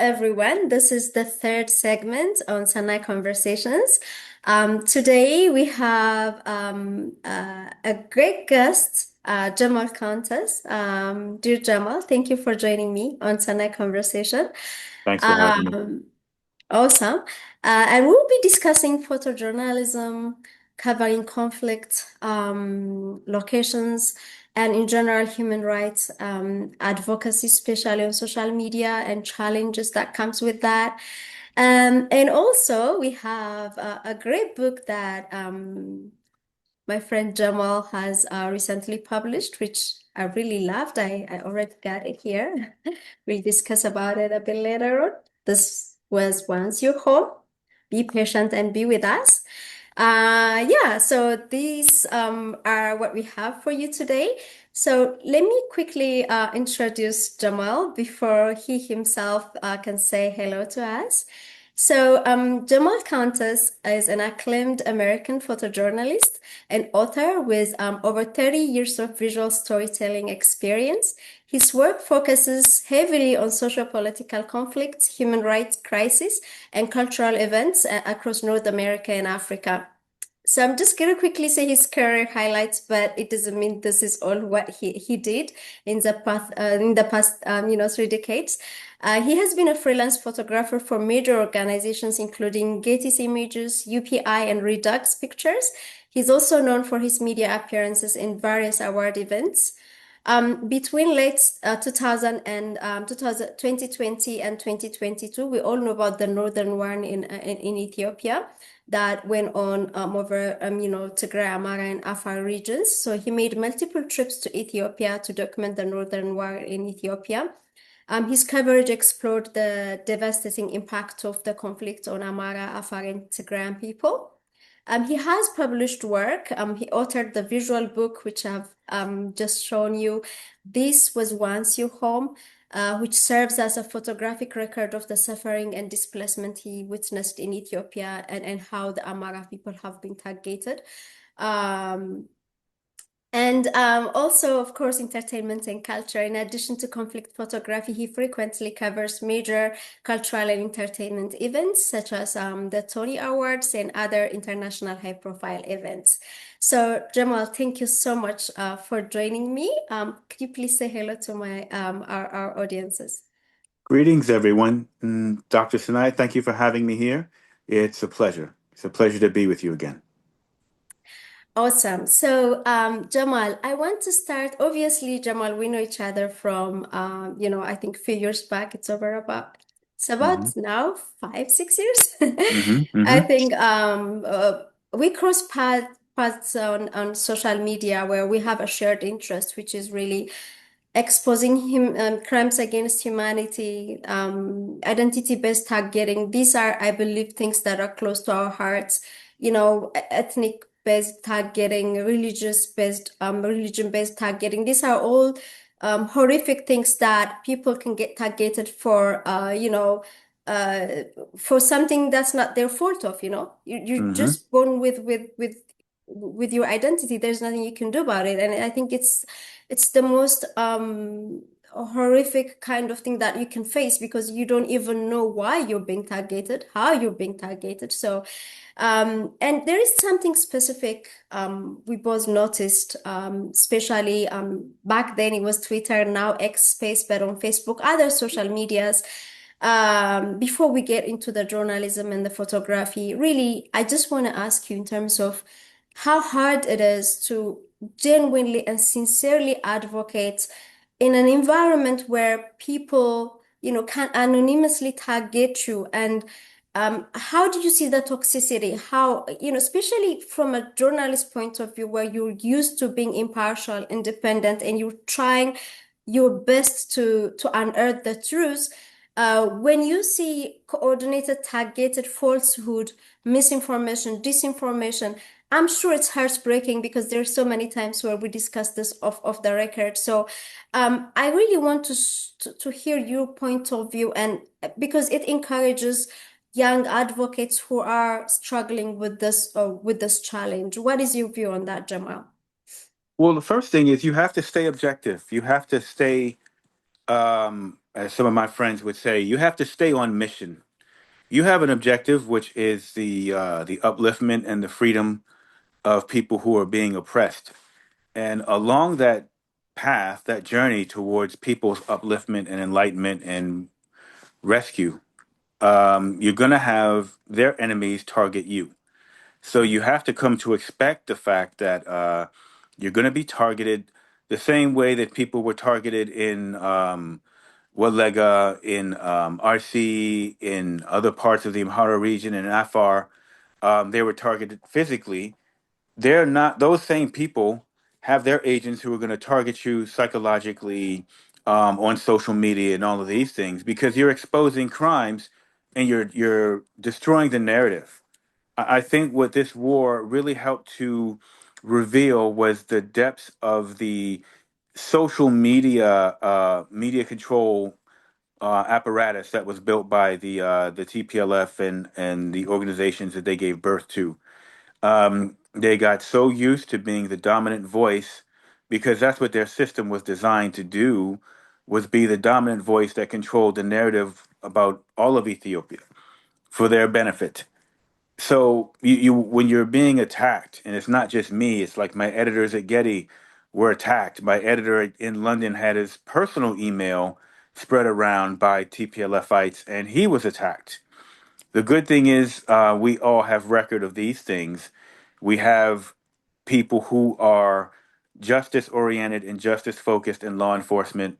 everyone. This is the third segment on Senay Conversations. Today we have a great guest, Jemal Countess. Dear Jemal, thank you for joining me on Senay Conversation. Thanks for having me. Um, Awesome. And we'll be discussing photojournalism, covering conflict, locations, and in general, human rights advocacy, especially on social media and challenges that comes with that. And also, we have a great book that my friend Jamal has recently published, which I really loved. I already got it here. We'll discuss about it a bit later on. This was Once You're Home. Be patient and be with us. Yeah, so these are what we have for you today. So let me quickly introduce Jamal before he himself can say hello to us. So Jemal Countess is an acclaimed American photojournalist and author with over 30 years of visual storytelling experience. His work focuses heavily on socio-political conflicts, human rights crises, and cultural events across North America and Africa. So I'm just going to quickly say his career highlights, but it doesn't mean this is all what he did in the past 3 decades. He has been a freelance photographer for major organizations including Getty's Images, UPI, and Redux Pictures. He's also known for his media appearances in various award events. Between late 2000 and 2020 and 2022, we all know about the northern war in Ethiopia that went on over Tigray, Amara, and Afar regions. So he made multiple trips to Ethiopia to document the northern war in Ethiopia. His coverage explored the devastating impact of the conflict on Amara, Afar, and Tigrayan people. He has published work. He authored the visual book, which I've just shown you. This was Once You Home, which serves as a photographic record of the suffering and displacement he witnessed in Ethiopia and how the Amara people have been targeted. And also, of course, entertainment and culture. In addition to conflict photography, he frequently covers major cultural and entertainment events, such as the Tony Awards and other international high-profile events. So, Jamal, thank you so much for joining me. Could you please say hello to our audiences? Greetings, everyone. Dr. Senay, thank you for having me here. It's a pleasure. It's a pleasure to be with you again. Awesome. So, Jamal, I want to start. Obviously, Jamal, we know each other from, I think a few years back. It's hmm about now 5, 6 years. hmm I hmm think we cross paths on social media where we have a shared interest, which is really exposing crimes against humanity, identity-based targeting. These are, I believe, things that are close to our hearts. Ethnic-based targeting, religion-based targeting. These are all horrific things that people can get targeted uh, for something that's not their fault of. You're hmm just born with your identity. There's nothing you can do about it, and I think it's the most horrific kind of thing that you can face because you don't even know why you're being targeted, how you're being targeted. So, and there is something specific we both noticed, especially back then it was Twitter, now X Space, but on Facebook, other social medias. Before we get into the journalism and the photography, really, I just want to ask you in terms of how hard it is to genuinely and sincerely advocate in an environment where people, can anonymously target you. And how do you see the toxicity? How, especially from a journalist point of view, where you're used to being impartial, independent, and you're trying your best to unearth the truth. When you see coordinated, targeted falsehood, misinformation, disinformation, I'm sure it's heartbreaking because there's so many times where we discuss this off the record. So I really want to hear your point of view, and because it encourages young advocates who are struggling with this challenge. What is your view on that, Jamal? Well, the first thing is you have to stay objective. You have to stay as some of my friends would say, you have to stay on mission. You have an objective, which is the upliftment and the freedom of people who are being oppressed. And along that path, that journey towards people's upliftment and enlightenment and rescue, you're going to have their enemies target you. So you have to come to expect the fact that you're going to be targeted the same way that people were targeted in Walega, in RC, in other parts of the Amhara region, in Afar. They were targeted physically. They're not, those same people have their agents who are going to target you psychologically, on social media and all of these things, because you're exposing crimes and you're destroying the narrative. I think what this war really helped to reveal was the depths of the social media control apparatus that was built by the TPLF and the organizations that they gave birth to. They got so used to being the dominant voice, because that's what their system was designed to do, was be the dominant voice that controlled the narrative about all of Ethiopia for their benefit. So you when you're being attacked, and it's not just me, it's like my editors at Getty were attacked. My editor in London had his personal email spread around by TPLFites, and he was attacked. The good thing is, we all have record of these things. We have people who are justice oriented and justice focused in law enforcement,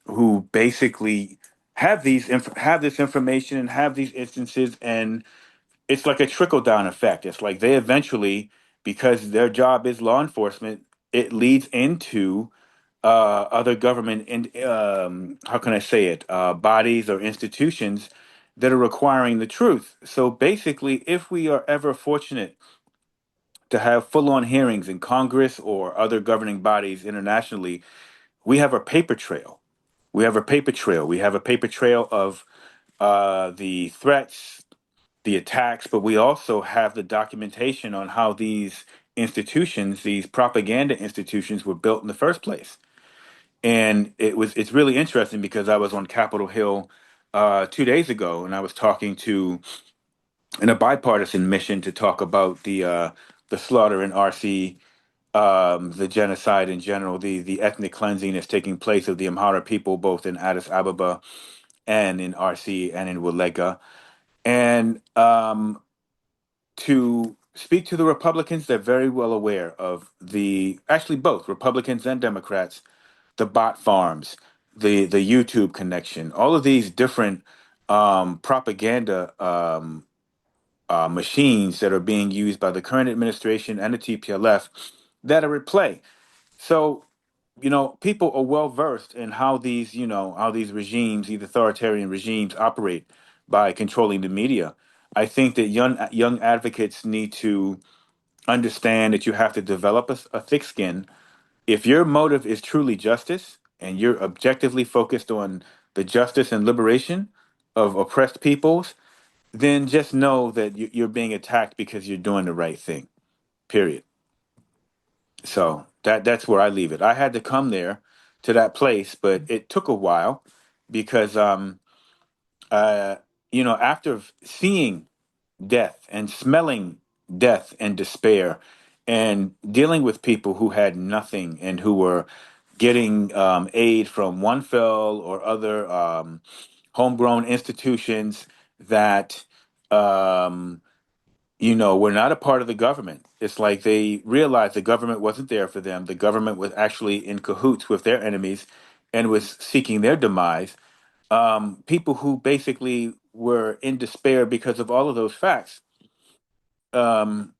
who basically have this information and have these instances, and it's like a trickle down effect. It's like they eventually, because their job is law enforcement, it leads into other government and how can I say it, bodies or institutions that are requiring the truth. So basically, if we are ever fortunate to have full on hearings in Congress or other governing bodies internationally, we have a paper trail. We have a paper trail. We have a paper trail of the threats, the attacks, but we also have the documentation on how these institutions, these propaganda institutions, were built in the first place. And it's really interesting because I was on Capitol Hill 2 days ago, and I was talking to, in a bipartisan mission, to talk about the slaughter in RC, the genocide in general, the ethnic cleansing that's taking place of the Amhara people, both in Addis Ababa and in RC and in Walega. And to speak to the Republicans, they're very well aware of actually both Republicans and Democrats, the bot farms, the YouTube connection, all of these different propaganda machines that are being used by the current administration and the TPLF that are at play. So, people are well versed in how these regimes, these authoritarian regimes, operate by controlling the media. I think that young advocates need to understand that you have to develop a thick skin. If your motive is truly justice and you're objectively focused on the justice and liberation of oppressed peoples, then just know that you're being attacked because you're doing the right thing. Period. So that's where I leave it. I had to come there to that place, but it took a while because uh after seeing death and smelling death and despair and dealing with people who had nothing and who were getting aid from one fell or other homegrown institutions that um, were not a part of the government. It's like they realized the government wasn't there for them. The government was actually in cahoots with their enemies and was seeking their demise. People who basically were in despair because of all of those facts. Um,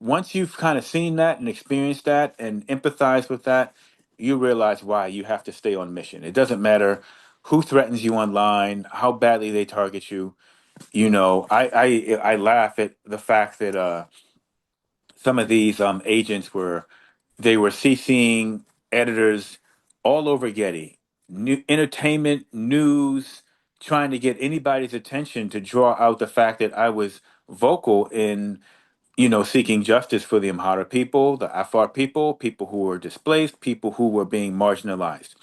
Once you've kind of seen that and experienced that and empathized with that, you realize why you have to stay on mission. It doesn't matter who threatens you online, how badly they target you. I laugh at the fact that some of these agents were CCing editors all over Getty, new entertainment, news, trying to get anybody's attention to draw out the fact that I was vocal in seeking justice for the Amhara people, the Afar people, people who were displaced, people who were being marginalized.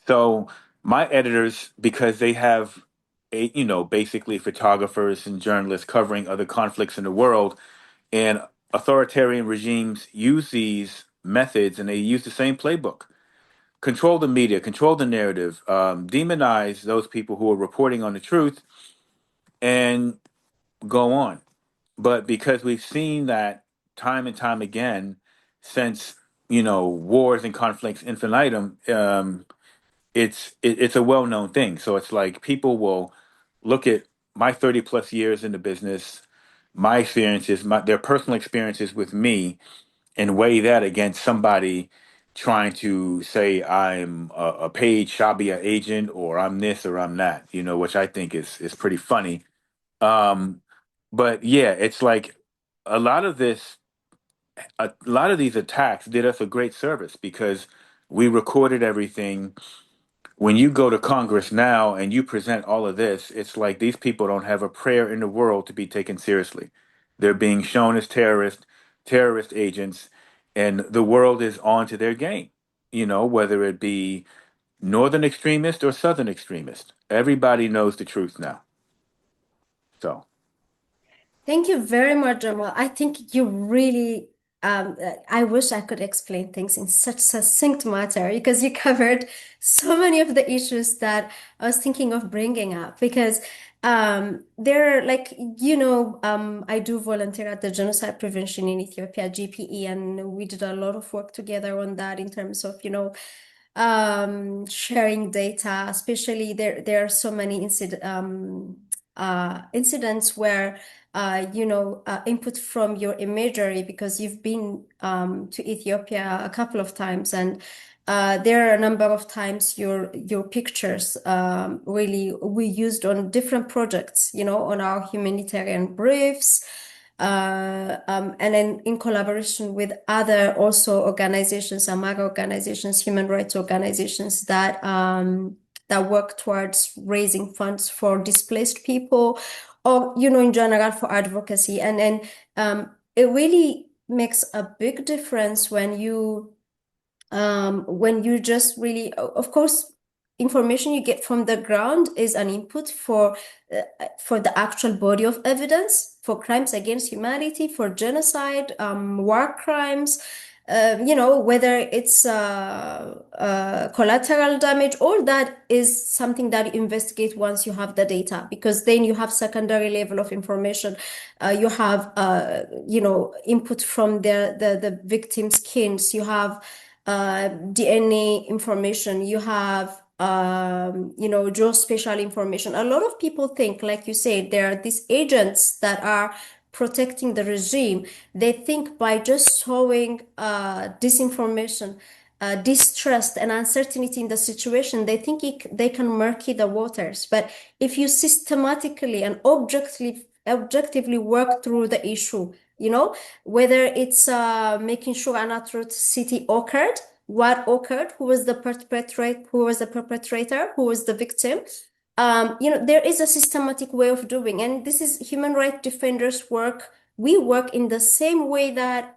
So My editors, because they have basically photographers and journalists covering other conflicts in the world, and authoritarian regimes use these methods and they use the same playbook. Control the media, control the narrative, demonize those people who are reporting on the truth, and go on. But because we've seen that time and time again since wars and conflicts infinitum, it's a well known thing. So it's like people will look at my 30 plus years in the business, my experiences, their personal experiences with me, and weigh that against somebody trying to say I'm a paid Shabia agent or I'm this or I'm that, which I think is pretty funny. Um, but yeah, it's like a lot of this, a lot of these attacks did us a great service because we recorded everything. When you go to Congress now and you present all of this, it's like these people don't have a prayer in the world to be taken seriously. They're being shown as terrorists, terrorist agents, and the world is on to their game. Whether it be northern extremist or southern extremist, everybody knows the truth now. So, Thank you very much, Jamal. I think you really, I wish I could explain things in such succinct matter because you covered so many of the issues that I was thinking of bringing up. Because there, like, I do volunteer at the Genocide Prevention in Ethiopia, GPE, and we did a lot of work together on that in terms of, sharing data, especially there are so many incidents where input from your imagery because you've been to Ethiopia a couple of times, and there are a number of times your pictures really we used on different projects, on our humanitarian briefs, and then in collaboration with other also organizations, Amaga organizations, human rights organizations that work towards raising funds for displaced people, or in general for advocacy. And then it really makes a big difference when you just really, of course, information you get from the ground is an input for the actual body of evidence for crimes against humanity, for genocide, war crimes, whether it's collateral damage. All that is something that you investigate once you have the data, because then you have secondary level of information. You have, input from the victim's kins. You have DNA information, you have geospatial information. A lot of people think, like you said, there are these agents that are protecting the regime. They think by just showing disinformation, distrust and uncertainty in the situation, they think they can murky the waters. But if you systematically and objectively work through the issue, whether it's making sure an atrocity occurred, what occurred, who was the perpetrator, who was the victim. There is a systematic way of doing, and this is human rights defenders work. We work in the same way that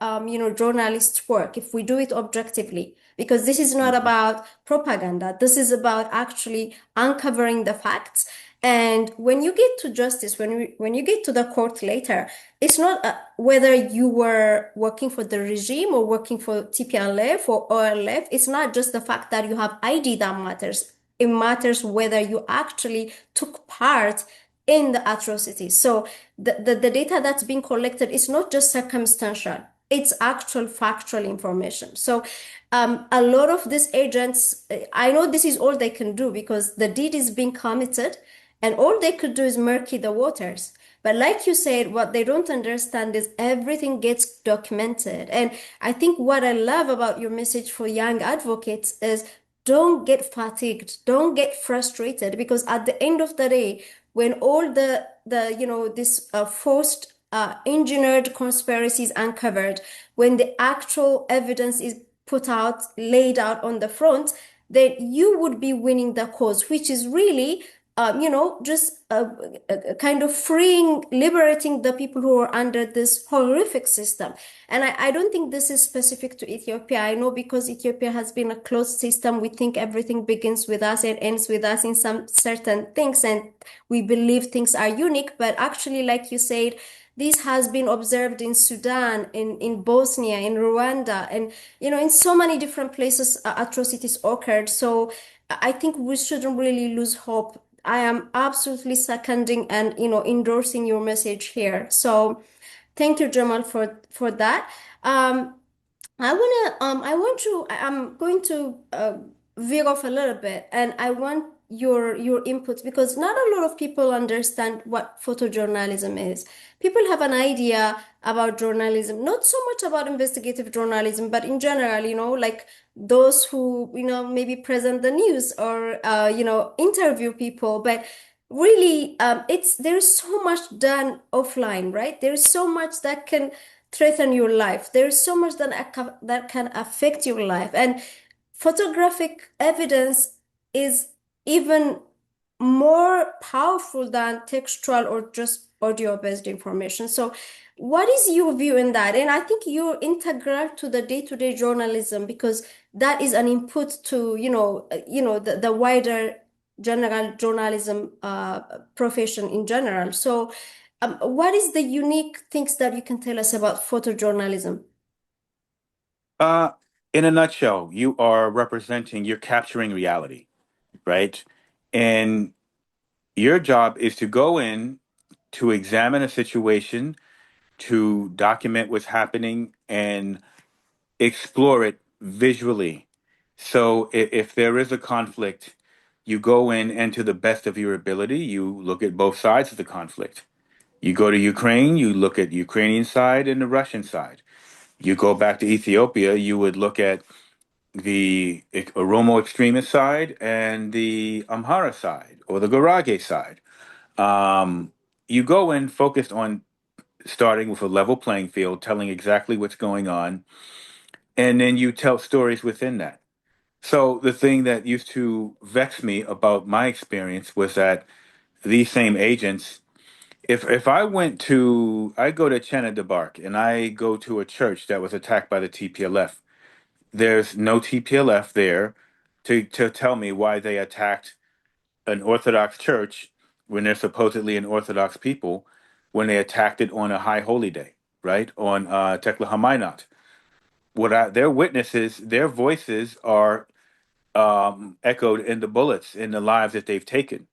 journalists work if we do it objectively, because this is not mhm. about propaganda. This is about actually uncovering the facts. And when you get to justice, when you get to the court later, it's not whether you were working for the regime or working for TPLF or OLF. It's not just the fact that you have ID that matters. It matters whether you actually took part in the atrocities. So the data that's being collected is not just circumstantial, it's actual factual information. So a lot of these agents, I know this is all they can do because the deed is being committed, and all they could do is murky the waters. But like you said, what they don't understand is everything gets documented. And I think what I love about your message for young advocates is don't get fatigued, don't get frustrated, because at the end of the day, when all this forced engineered conspiracies uncovered, when the actual evidence is put out, laid out on the front, then you would be winning the cause, which is really just kind of freeing, liberating the people who are under this horrific system. And I don't think this is specific to Ethiopia. I know because Ethiopia has been a closed system, we think everything begins with us and ends with us in some certain things, and we believe things are unique. But actually, like you said, this has been observed in Sudan, in Bosnia, in Rwanda, and in so many different places atrocities occurred. So I think we shouldn't really lose hope. I am absolutely seconding and endorsing your message here. So thank you, Jamal, for that. Um, I'm going to veer off a little bit, and I want your input because not a lot of people understand what photojournalism is. People have an idea about journalism, not so much about investigative journalism, but in general, like those who, maybe present the news or, interview people. But really, there's so much done offline, right? There's so much that can threaten your life. There's so much that can affect your life. And photographic evidence is even more powerful than textual or just audio-based information. So, what is your view in that? And I think you're integral to the day-to-day journalism because that is an input to, the wider general journalism profession in general. So, what is the unique things that you can tell us about photojournalism? Uh, in a nutshell, you're capturing reality, right? And your job is to go in to examine a situation, to document what's happening, and explore it visually. So if there is a conflict, you go in and to the best of your ability, you look at both sides of the conflict. You go to Ukraine, you look at Ukrainian side and the Russian side. You go back to Ethiopia, you would look at the Oromo extremist side and the Amhara side or the Garage side. Um, you go in focused on starting with a level playing field, telling exactly what's going on, and then you tell stories within that. So the thing that used to vex me about my experience was that these same agents, if I go to Chena de Bark and I go to a church that was attacked by the TPLF, there's no TPLF there to tell me why they attacked an Orthodox church when they're supposedly an Orthodox people, when they attacked it on a high holy day, right? On Tekla Hamaynat. Their witnesses, their voices are echoed in the bullets, in the lives that they've taken.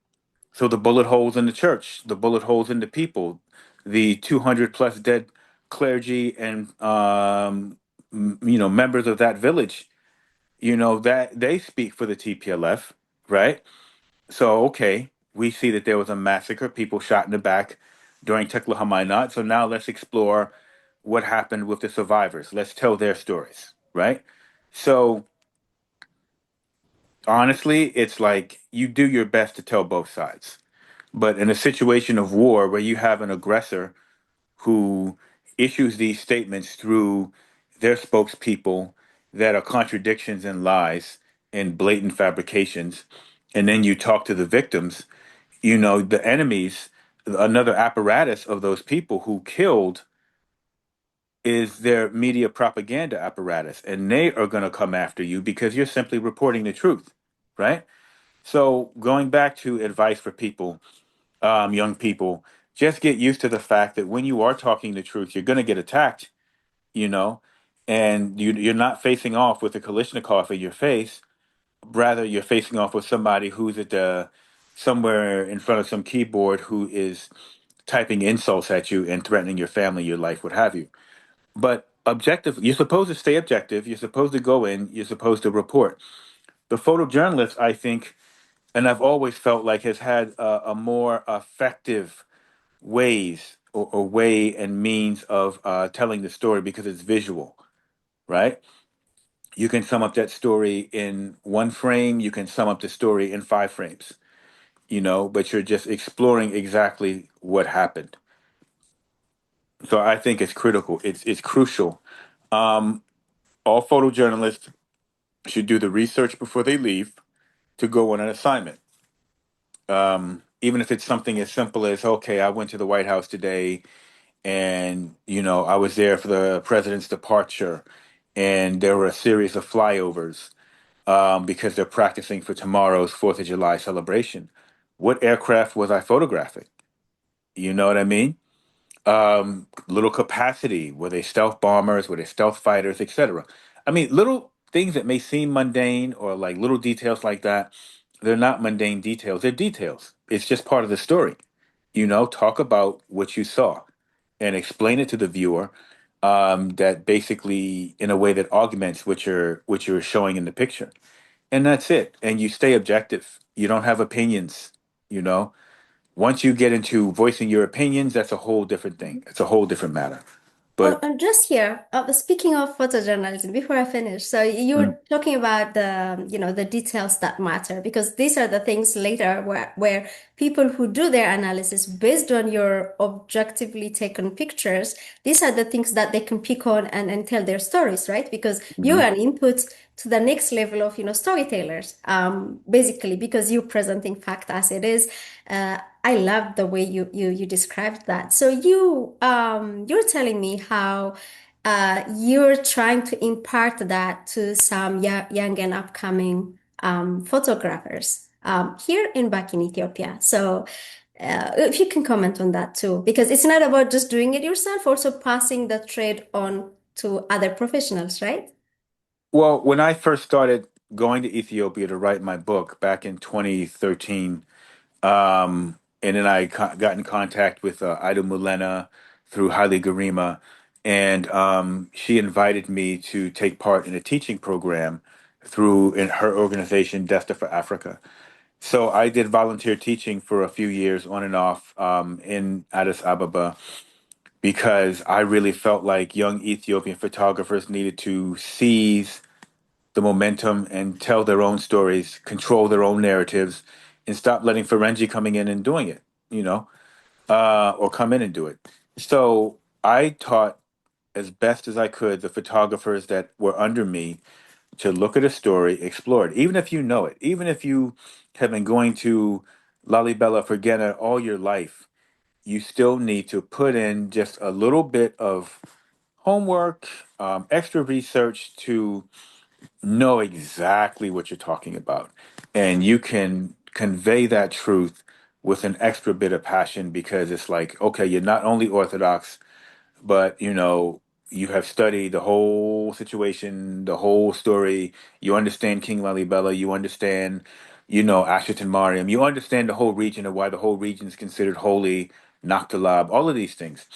So the bullet holes in the church, the bullet holes in the people, the 200 plus dead clergy and members of that village, that they speak for the TPLF, right? So okay, we see that there was a massacre, people shot in the back during Tekla Hamaynat. So now let's explore what happened with the survivors. Let's tell their stories, right? So honestly, it's like you do your best to tell both sides. But in a situation of war where you have an aggressor who issues these statements through their spokespeople that are contradictions and lies and blatant fabrications, and then you talk to the victims, the enemies, another apparatus of those people who killed is their media propaganda apparatus, and they are going to come after you because you're simply reporting the truth, right? So going back to advice for people, young people, just get used to the fact that when you are talking the truth, you're going to get attacked, you know, and you're not facing off with a Kalashnikov in your face. Rather, you're facing off with somebody who's at somewhere in front of some keyboard who is typing insults at you and threatening your family, your life, what have you. But objective, you're supposed to stay objective. You're supposed to go in. You're supposed to report. The photojournalist, I think, and I've always felt like has had a more effective ways or way and means of telling the story because it's visual, right? You can sum up that story in one frame. You can sum up the story in 5 frames, but you're just exploring exactly what happened. So I think it's critical. It's crucial. Um, all photojournalists should do the research before they leave to go on an assignment. Even if it's something as simple as, okay, I went to the White House today and, I was there for the president's departure and there were a series of flyovers because they're practicing for tomorrow's 4th of July celebration. What aircraft was I photographing? You know what I mean? Little capacity. Were they stealth bombers? Were they stealth fighters, etc.? I mean, little things that may seem mundane or like little details like that, they're not mundane details. They're details. It's just part of the story. Talk about what you saw and explain it to the viewer that basically in a way that augments what you're showing in the picture. And that's it. And you stay objective. You don't have opinions, you know. Once you get into voicing your opinions, that's a whole different thing. It's a whole different matter. Oh, But I'm just here. Speaking of photojournalism, before I finish, so you mm, were talking about the details that matter because these are the things later where people who do their analysis based on your objectively taken pictures, these are the things that they can pick on and tell their stories, right? Because you mhm. are an input to the next level of, storytellers, basically because you're presenting fact as it is. I love the way you described that. So you're telling me how you're trying to impart that to some young and upcoming photographers here and back in Ethiopia. So if you can comment on that too, because it's not about just doing it yourself, also passing the trade on to other professionals, right? Well, when I first started going to Ethiopia to write my book back in 2013, and then I got in contact with Ida Mulena through Haile Garima, and she invited me to take part in a teaching program through in her organization, Desta for Africa. So I did volunteer teaching for a few years on and off in Addis Ababa because I really felt like young Ethiopian photographers needed to seize the momentum and tell their own stories, control their own narratives, and stop letting Ferengi coming in and doing it, or come in and do it. So I taught as best as I could the photographers that were under me to look at a story, explore it, even if you know it, even if you have been going to Lalibela for Ghana all your life, you still need to put in just a little bit of homework, extra research to know exactly what you're talking about. And you can convey that truth with an extra bit of passion because it's like, okay, you're not only Orthodox, but you have studied the whole situation, the whole story. You understand King Lalibela. You understand, Asherton Mariam. You understand the whole region and why the whole region is considered holy, Naktalab, all of these things.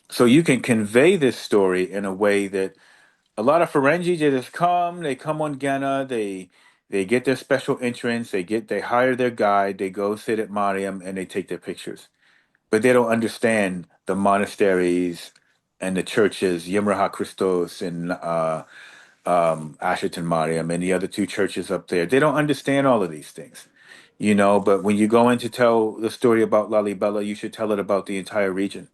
So you can convey this story in a way that a lot of Ferengi they come on Ghana, they get their special entrance, they hire their guide, they go sit at Mariam and they take their pictures, but they don't understand the monasteries and the churches, Yimraha Christos and Asherton Mariam and the other two churches up there. They don't understand all of these things, But when you go in to tell the story about Lalibela, you should tell it about the entire region,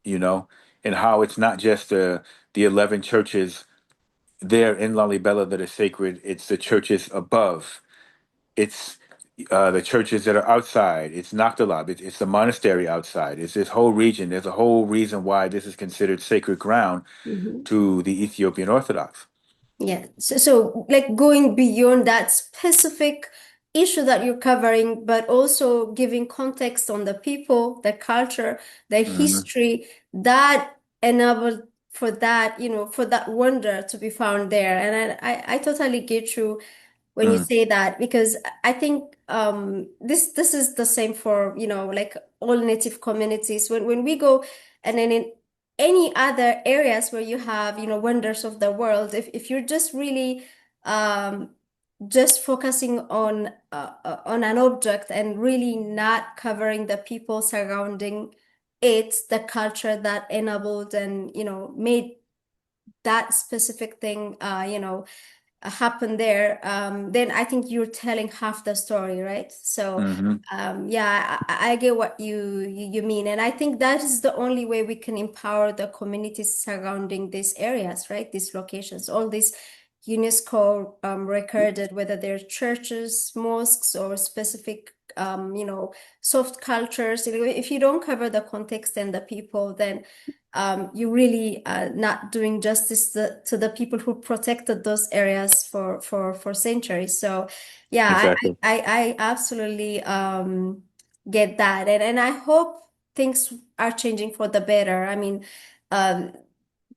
you know, and how it's not just the 11 churches there in Lalibela that are sacred. It's the churches above. It's the churches that are outside. It's Naktalab. It's the monastery outside. It's this whole region. There's a whole reason why this is considered sacred ground Mhm. to the Ethiopian Orthodox. Yeah. So like going beyond that specific issue that you're covering, but also giving context on the people, the culture, the Hmm. history that enabled for that, for that wonder to be found there. And I totally get you when you Mm. say that because I think this is the same for like all native communities when we go and then in any other areas where you have wonders of the world if you're just really um just focusing on an object and really not covering the people surrounding it, the culture that enabled and made that specific thing happen there, then I think you're telling half the story, right? So, Hmm. yeah, I get what you mean, and I think that is the only way we can empower the communities surrounding these areas, right? These locations, all these UNESCO recorded, whether they're churches, mosques, or specific soft cultures. If you don't cover the context and the people, then you really not doing justice to the people who protected those areas for centuries. So yeah, Exactly. I absolutely get that. And I hope things are changing for the better. I mean, um,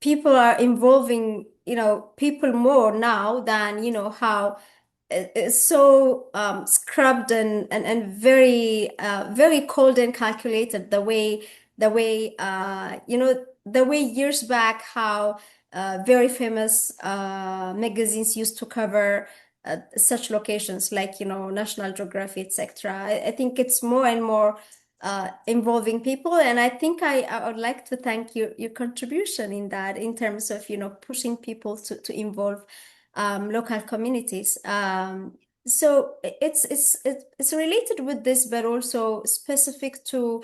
people are involving, people more now than, how it's so scrubbed and very very cold and calculated the way years back how very famous magazines used to cover such locations like National Geographic, etc. I think it's more and more involving people, and I think I would like to thank your contribution in that, in terms of pushing people to involve local communities. So it's related with this, but also specific to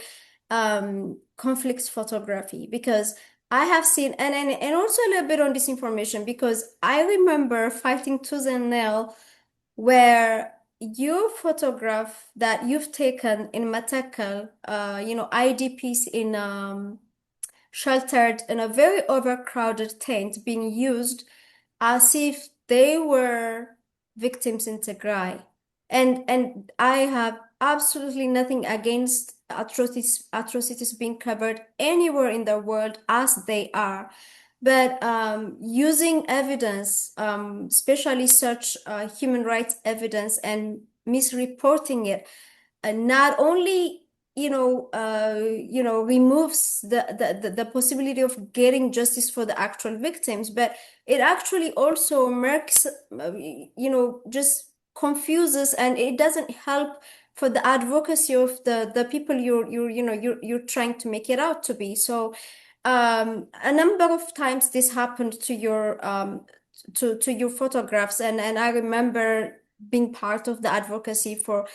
conflict photography, because I have seen, and also a little bit on disinformation, because I remember fighting tooth and nail where your photograph that you've taken in Matakal, IDPs in sheltered in a very overcrowded tent, being used as if they were victims in Tigray. And I have absolutely nothing against atrocities being covered anywhere in the world as they are. But using evidence, especially such human rights evidence, and misreporting it, and not only removes the possibility of getting justice for the actual victims, but it actually also makes just confuses, and it doesn't help for the advocacy of the people you're trying to make it out to be. So a number of times this happened to your photographs, and I remember being part of the advocacy for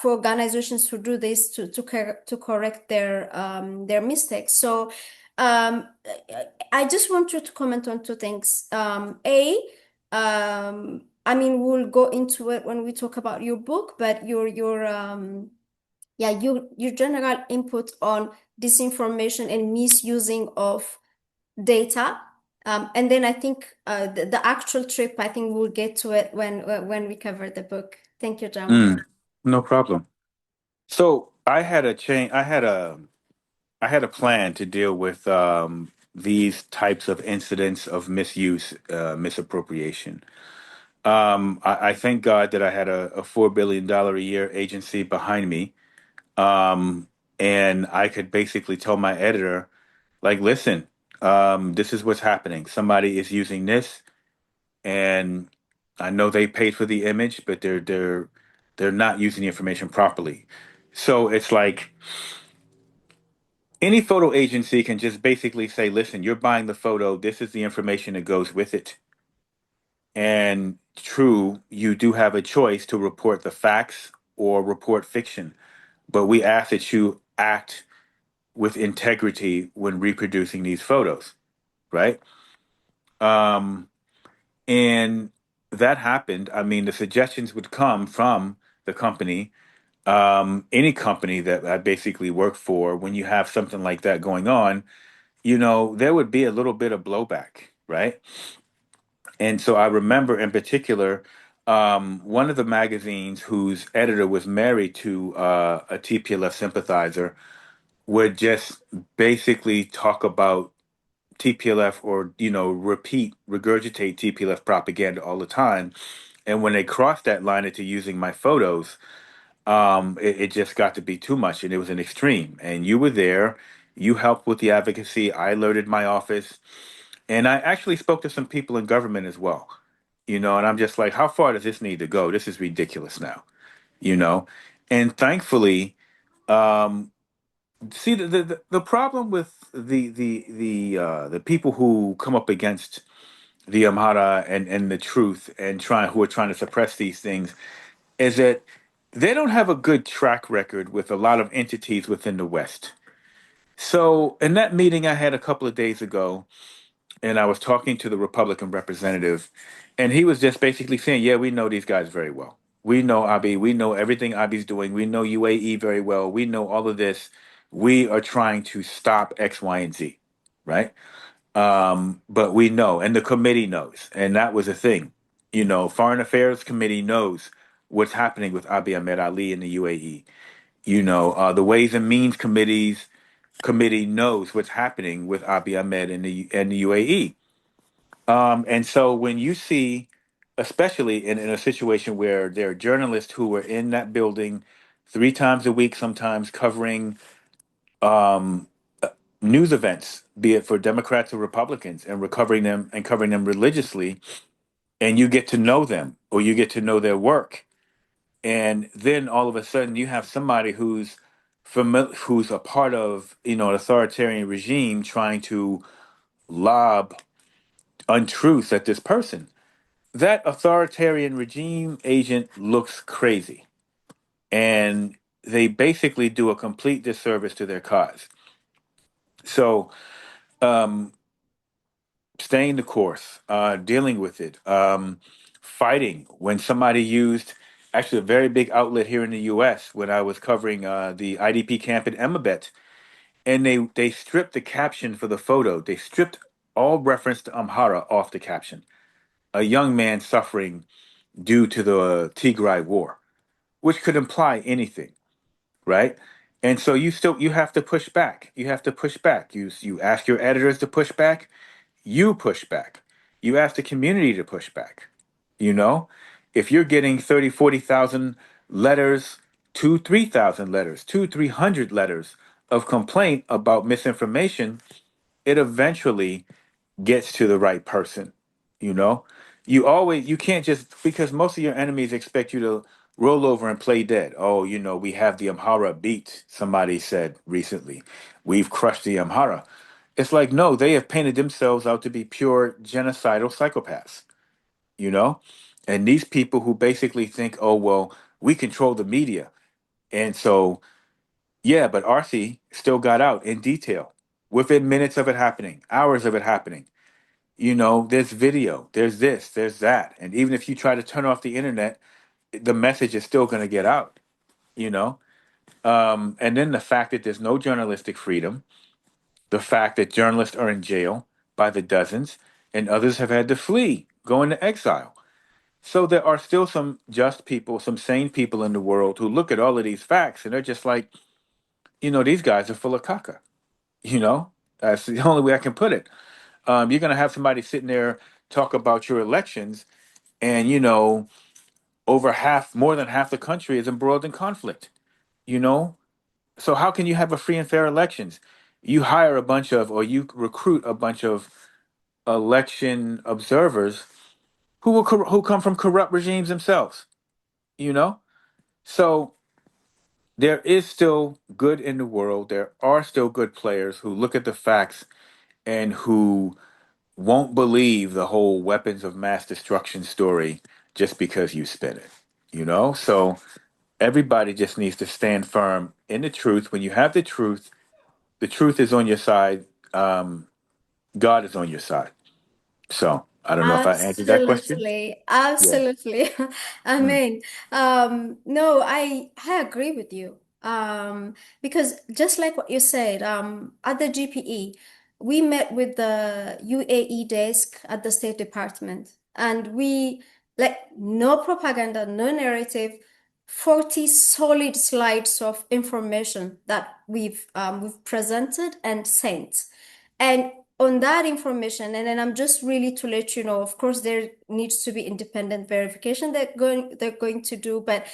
organizations who do this to correct their mistakes. So I just want you to comment on two things. I mean, we'll go into it when we talk about your book, but your general input on disinformation and misusing of data. And then I think the actual trip, I think we'll get to it when we cover the book. Thank you, Jamal. Mm, no problem. So I had a plan to deal with these types of incidents of misuse, misappropriation. I thank God that I had a $4 billion a year agency behind me, um, and I could basically tell my editor, like, listen, this is what's happening. Somebody is using this, and I know they paid for the image, but they're not using the information properly. So it's like any photo agency can just basically say, listen, you're buying the photo. This is the information that goes with it. And true, you do have a choice to report the facts or report fiction, but we ask that you act with integrity when reproducing these photos, right? Um, and that happened. I mean, the suggestions would come from the company, any company that I basically work for. When you have something like that going on, there would be a little bit of blowback, right? And so I remember in particular, one of the magazines whose editor was married to a TPLF sympathizer would just basically talk about TPLF, or, regurgitate TPLF propaganda all the time. And when they crossed that line into using my photos, it just got to be too much, and it was an extreme. And you were there, you helped with the advocacy. I alerted my office, and I actually spoke to some people in government as well. And I'm just like, how far does this need to go? This is ridiculous now, you know. And thankfully, um, see the problem with the people who come up against the Amhara and the truth, and who are trying to suppress these things, is that they don't have a good track record with a lot of entities within the West. So in that meeting I had a couple of days ago, and I was talking to the Republican representative, and he was just basically saying, "Yeah, we know these guys very well. We know Abiy. We know everything Abiy's doing. We know UAE very well. We know all of this. We are trying to stop X, Y, and Z, right? But we know, and the committee knows, and that was the thing. Foreign Affairs Committee knows what's happening with Abiy Ahmed Ali in the UAE. The Ways and Means Committee knows what's happening with Abiy Ahmed in the UAE. And so when you see, especially in a situation where there are journalists who were in that building 3 times a week, sometimes covering um, uh, news events, be it for Democrats or Republicans, and recovering them and covering them religiously, and you get to know them or you get to know their work, and then all of a sudden you have somebody who's a part of an authoritarian regime trying to lob untruths at this person. That authoritarian regime agent looks crazy, and they basically do a complete disservice to their cause. So, um, staying the course, dealing with it, fighting when somebody used actually a very big outlet here in the U.S. when I was covering the IDP camp in Emabet, and they stripped the caption for the photo. They stripped all reference to Amhara off the caption. A young man suffering due to the Tigray war, which could imply anything, right? And so you have to push back. You have to push back. You ask your editors to push back. You push back. You ask the community to push back. You know, if you're getting 30, 40,000 letters, 3,000 letters, 300 letters of complaint about misinformation, it eventually gets to the right person. You know, you can't just, because most of your enemies expect you to roll over and play dead. Oh, we have the Amhara beat, somebody said recently. We've crushed the Amhara. It's like, no, they have painted themselves out to be pure genocidal psychopaths, you know? And these people who basically think, oh, well, we control the media. And so, yeah, but Arcee still got out in detail within minutes of it happening, hours of it happening. There's video, there's this, there's that. And even if you try to turn off the internet, the message is still going to get out, you know? And then the fact that there's no journalistic freedom, the fact that journalists are in jail by the dozens and others have had to flee, go into exile. So there are still some just people, some sane people in the world who look at all of these facts and they're just like, these guys are full of caca. You know, that's the only way I can put it. You're going to have somebody sitting there talk about your elections, and more than half the country is embroiled in conflict. You know, so how can you have a free and fair elections? You hire a bunch of, or you recruit a bunch of election observers who come from corrupt regimes themselves. You know, so there is still good in the world. There are still good players who look at the facts and who won't believe the whole weapons of mass destruction story just because you spin it. So everybody just needs to stand firm in the truth. When you have the truth is on your side. God is on your side. So I don't know if I answered that question. Absolutely, Yeah. absolutely. I Mm. mean, no, I agree with you. Because just like what you said, at the GPE, we met with the UAE desk at the State Department, and we like no propaganda, no narrative, 40 solid slides of information that we've presented and sent. And on that information, and then I'm just really to let you know, of course, there needs to be independent verification they're going to do, but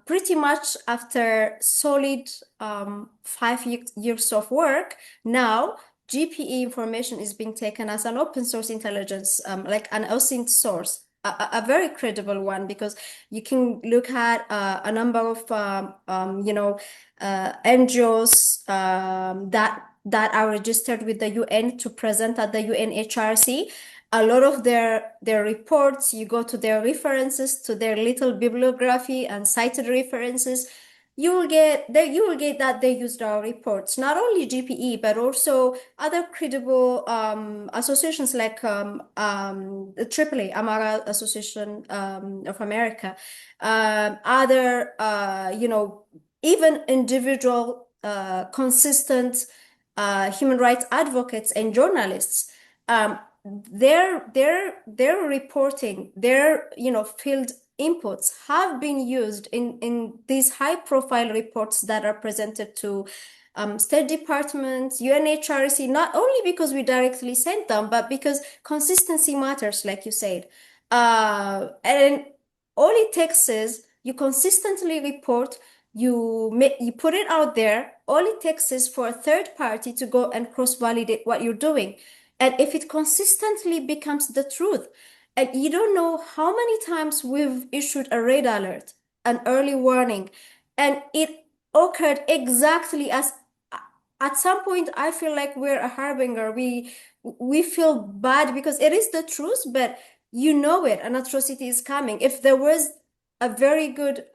pretty much after solid 5 years of work, now GPE information is being taken as an open source intelligence, like an OSINT source. A very credible one, because you can look at a number of NGOs that are registered with the UN to present at the UNHRC. A lot of their reports, you go to their references, to their little bibliography and cited references. you will get that they used our reports, not only GPE but also other credible associations like the AAA, Amara Association of America, other even individual consistent human rights advocates and journalists. Um, their reporting, their field inputs have been used in these high profile reports that are presented to State Department, UNHRC, not only because we directly sent them, but because consistency matters, like you said. And all it takes is you consistently report, you put it out there. All it takes is for a third party to go and cross-validate what you're doing. And if it consistently becomes the truth, and you don't know how many times we've issued a red alert, an early warning, and it occurred exactly as at some point I feel like we're a harbinger. We feel bad because it is the truth, but you know it, an atrocity is coming. If there was a very good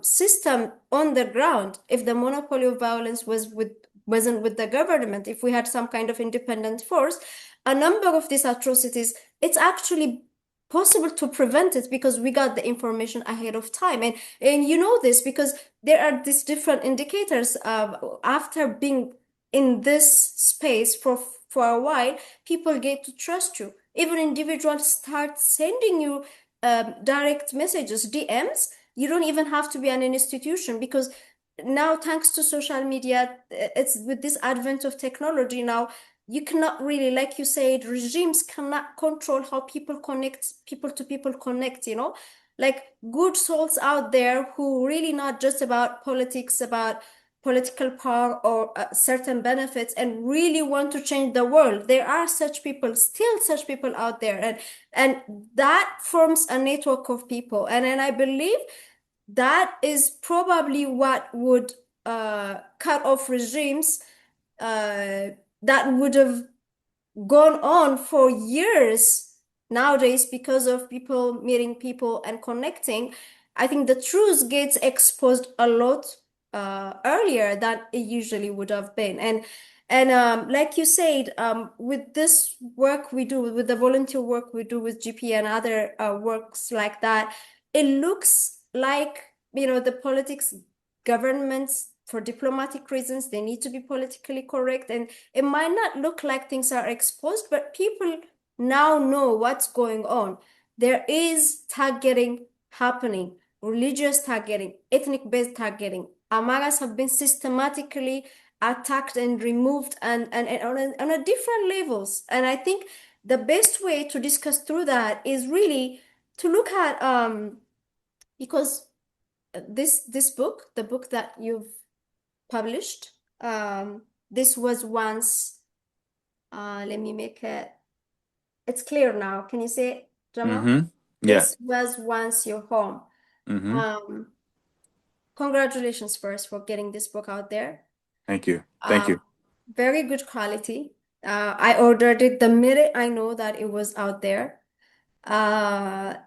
system on the ground, if the monopoly of violence wasn't with the government, if we had some kind of independent force, a number of these atrocities, it's actually possible to prevent it because we got the information ahead of time. And you know this because there are these different indicators of after being in this space for a while, people get to trust you. Even individuals start sending you direct messages, DMs. You don't even have to be an institution because now, thanks to social media, it's with this advent of technology now, you cannot really, like you said, regimes cannot control how people connect, people to people connect, like good souls out there who really not just about politics, about political power or certain benefits and really want to change the world. There are such people, still such people out there. And that forms a network of people. And I believe that is probably what would cut off regimes that would have gone on for years nowadays because of people meeting people and connecting. I think the truth gets exposed a lot earlier than it usually would have been. And like you said, with this work we do, with the volunteer work we do with GP and other works like that, it looks like, the politics, governments, for diplomatic reasons, they need to be politically correct. And it might not look like things are exposed, but people now know what's going on. There is targeting happening, religious targeting, ethnic-based targeting. Amaras have been systematically attacked and removed and on a different levels. And I think the best way to discuss through that is really to look at because this book, the book that you've published. This was once, let me make it, it's clear now. Can you say it, Jamal? Mm-hmm. Yeah. This was once your home. Mm-hmm. Um, Congratulations first for getting this book out there. Thank you. Thank Uh, you. Very good quality. I ordered it the minute I know that it was out there.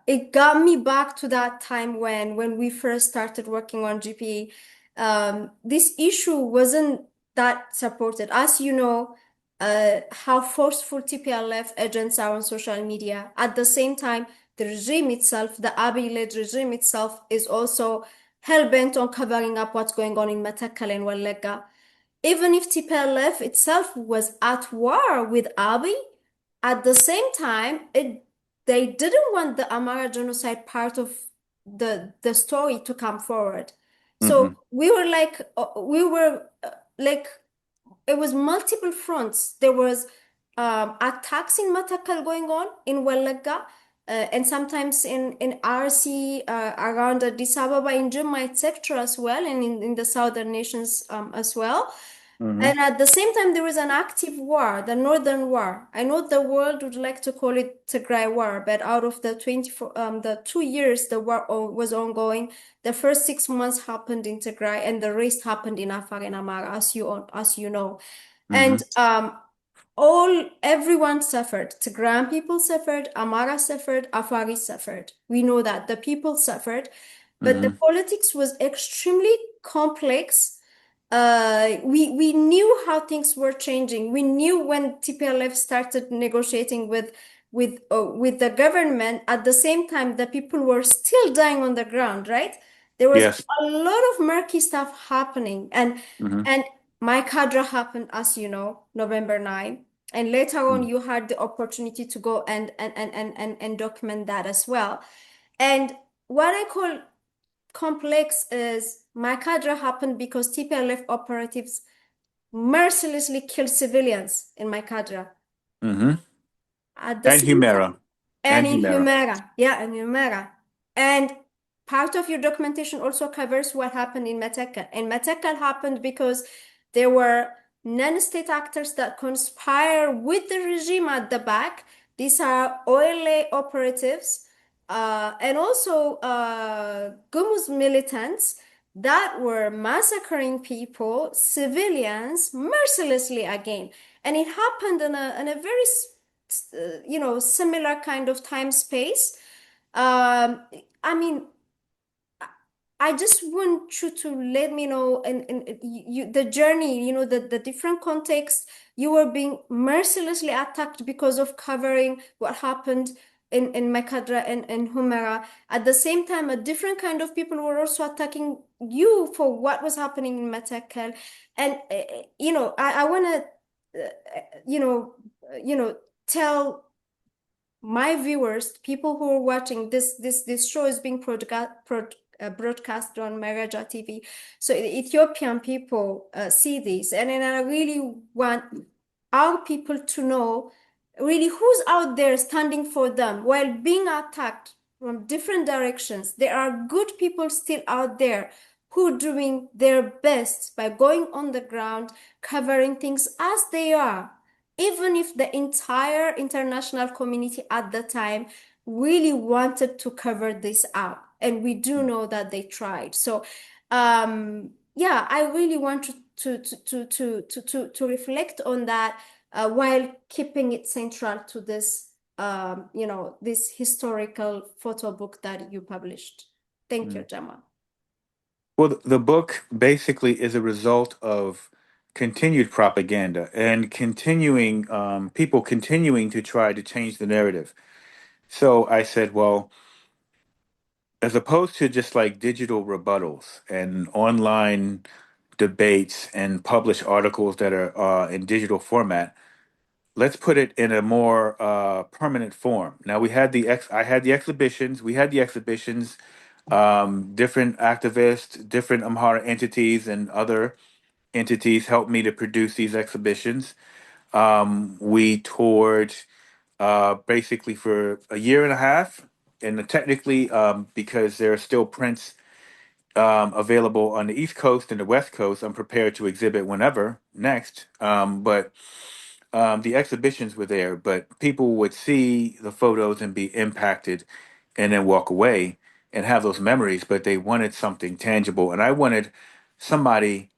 It got me back to that time when we first started working on GP. This issue wasn't that supported. As you know, how forceful TPLF agents are on social media. At the same time, the regime itself, the Abiy-led regime itself, is also hell-bent on covering up what's going on in Matakal and Wallega. Even if TPLF itself was at war with Abiy, at the same time, they didn't want the Amara genocide part of the story to come forward. Mm-hmm. So we were like it was multiple fronts. There was attacks in Matakal going on in Welaga, and sometimes in RC around Addis Ababa, in Jumma, etc. as well, and in the southern nations as well. Mm-hmm. And at the same time, there was an active war, the Northern War. I know the world would like to call it Tigray War, but out of the 24, the 2 years the war was ongoing, the first 6 months happened in Tigray, and the rest happened in Afar and Amara, as you know. Mm-hmm. And everyone suffered. Tigrayan people suffered, Amara suffered, Afari suffered. We know that the people suffered, but the Mm-hmm. politics was extremely complex. We knew how things were changing. We knew when TPLF started negotiating with the government. At the same time, the people were still dying on the ground, right? There was Yes. a lot of murky stuff happening, Hmm. and my cadre happened, as you know, November 9. And later on, you had the opportunity to go and document that as well. And what I call complex is my cadre happened because TPLF operatives mercilessly killed civilians in my cadre. Hmm. At the And same time, Humera. and And in Humera. Humera, yeah, in Humera. And part of your documentation also covers what happened in Metekel. And Metekel happened because there were non-state actors that conspire with the regime at the back. These are oil operatives and also Gumuz militants that were massacring people, civilians, mercilessly again. And it happened in a very similar kind of time space. Um, I mean, I just want you to let me know and the journey, the different context. You were being mercilessly attacked because of covering what happened in Makadra and Humera. At the same time, a different kind of people were also attacking you for what was happening in Matakel. And, I want to, tell my viewers, people who are watching this show is being broadcast on Maraja TV. So the Ethiopian people see this, and then I really want our people to know really who's out there standing for them while being attacked from different directions. There are good people still out there who are doing their best by going on the ground, covering things as they are, even if the entire international community at the time really wanted to cover this up. And we do know that they tried. So, yeah, I really want to reflect on that while keeping it central to this, this historical photo book that you published. Thank you, Jamal. Well, the book basically is a result of continued propaganda and continuing people continuing to try to change the narrative. So I said, well, as opposed to just like digital rebuttals and online debates and published articles that are in digital format, let's put it in a more permanent form. Now I had the exhibitions. We had the exhibitions. Different activists, different Amhara entities, and other entities helped me to produce these exhibitions. We toured basically for a year and a half, and technically, because there are still prints available on the East Coast and the West Coast, I'm prepared to exhibit whenever next. But the exhibitions were there, but people would see the photos and be impacted and then walk away and have those memories, but they wanted something tangible. And I wanted somebody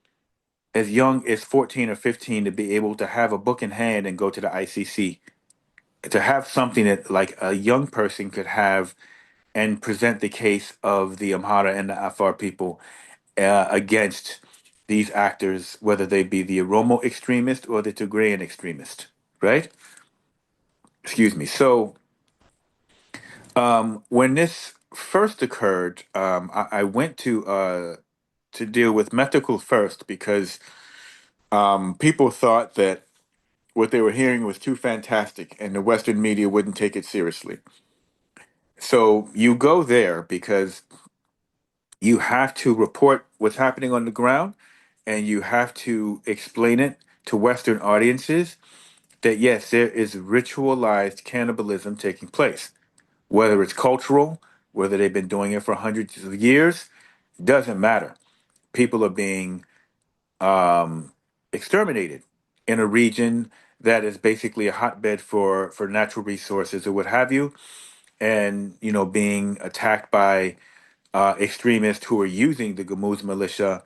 as young as 14 or 15 to be able to have a book in hand and go to the ICC, to have something that like a young person could have and present the case of the Amhara and the Afar people against these actors, whether they be the Oromo extremist or the Tigrayan extremist, right? Excuse me. So when this first occurred, I went to deal with medical first because people thought that what they were hearing was too fantastic and the Western media wouldn't take it seriously. So you go there because you have to report what's happening on the ground and you have to explain it to Western audiences that yes, there is ritualized cannibalism taking place. Whether it's cultural, whether they've been doing it for hundreds of years, doesn't matter. People are being exterminated in a region that is basically a hotbed for natural resources or what have you, and being attacked by extremists who are using the Gamuz militia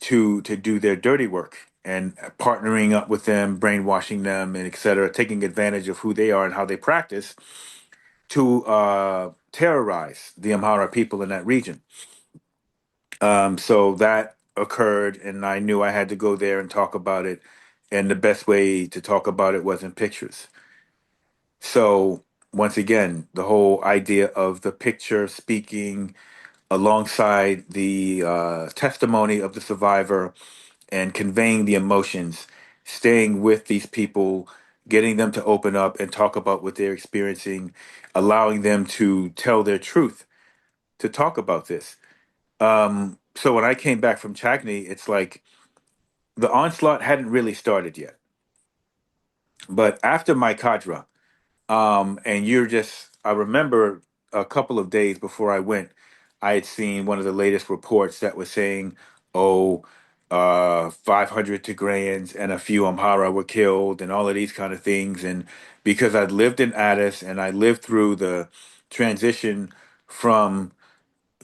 to do their dirty work and partnering up with them, brainwashing them, and et cetera, taking advantage of who they are and how they practice to terrorize the Amhara people in that region. So that occurred, and I knew I had to go there and talk about it. And the best way to talk about it was in pictures. So, once again, the whole idea of the picture speaking alongside the testimony of the survivor and conveying the emotions, staying with these people, getting them to open up and talk about what they're experiencing, allowing them to tell their truth, to talk about this. So when I came back from Chagny, it's like the onslaught hadn't really started yet. But after my cadre, and you're just, I remember a couple of days before I went, I had seen one of the latest reports that was saying, oh, 500 Tigrayans and a few Amhara were killed and all of these kind of things. And because I'd lived in Addis and I lived through the transition from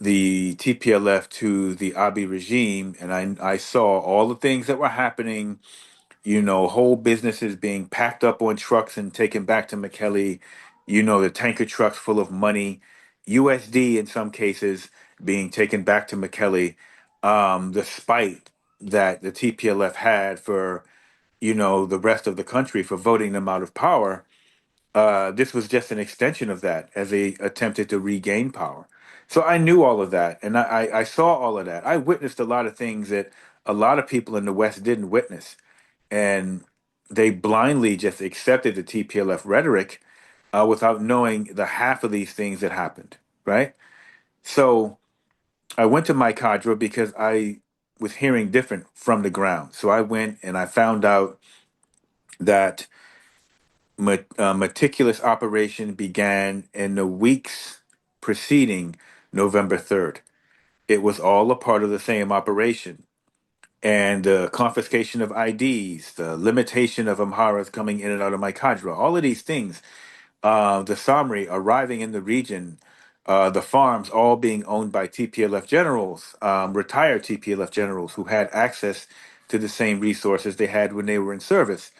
the TPLF to the Abiy regime, and I saw all the things that were happening, whole businesses being packed up on trucks and taken back to McKelly, the tanker trucks full of money, USD in some cases being taken back to McKelly, the spite that the TPLF had for, the rest of the country for voting them out of power. This was just an extension of that as they attempted to regain power. So I knew all of that, and I saw all of that. I witnessed a lot of things that a lot of people in the West didn't witness, and they blindly just accepted the TPLF rhetoric without knowing the half of these things that happened, right? So I went to my cadre because I was hearing different from the ground. So I went and I found out that meticulous operation began in the weeks preceding November 3rd. It was all a part of the same operation. And the confiscation of IDs, the limitation of Amharas coming in and out of my cadre, all of these things, the Samri arriving in the region, the farms all being owned by TPLF generals, retired TPLF generals who had access to the same resources they had when they were in service.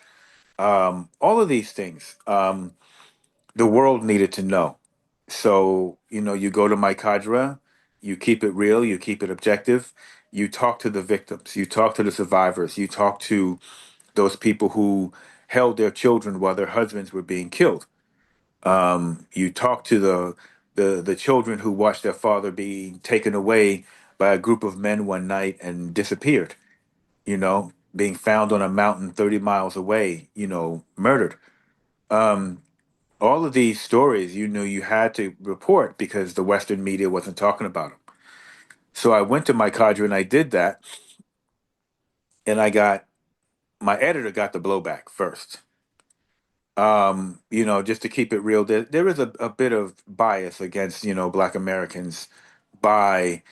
All of these things. The world needed to know. So, you go to my cadre, you keep it real, you keep it objective, you talk to the victims, you talk to the survivors, you talk to those people who held their children while their husbands were being killed. You talk to the children who watched their father being taken away by a group of men one night and disappeared, being found on a mountain 30 miles away, murdered. Um, all of these stories, you had to report because the Western media wasn't talking about them. So I went to my cadre and I did that, and my editor got the blowback first. Just to keep it real, there is a bit of bias against, Black Americans by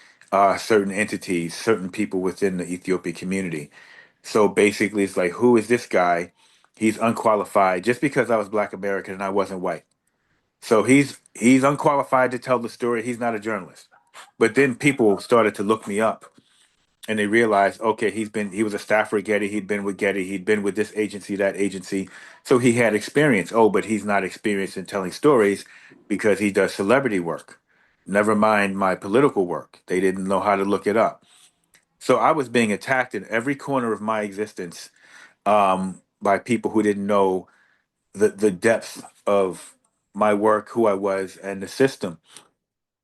certain entities, certain people within the Ethiopian community. So basically, it's like, who is this guy? He's unqualified just because I was Black American and I wasn't white. So he's unqualified to tell the story. He's not a journalist. But then people started to look me up and they realized, okay, he was a staffer at Getty, he'd been with Getty, he'd been with this agency, that agency. So he had experience. Oh, but he's not experienced in telling stories because he does celebrity work. Never mind my political work. They didn't know how to look it up. So I was being attacked in every corner of my existence by people who didn't know the depth of my work, who I was, and the system.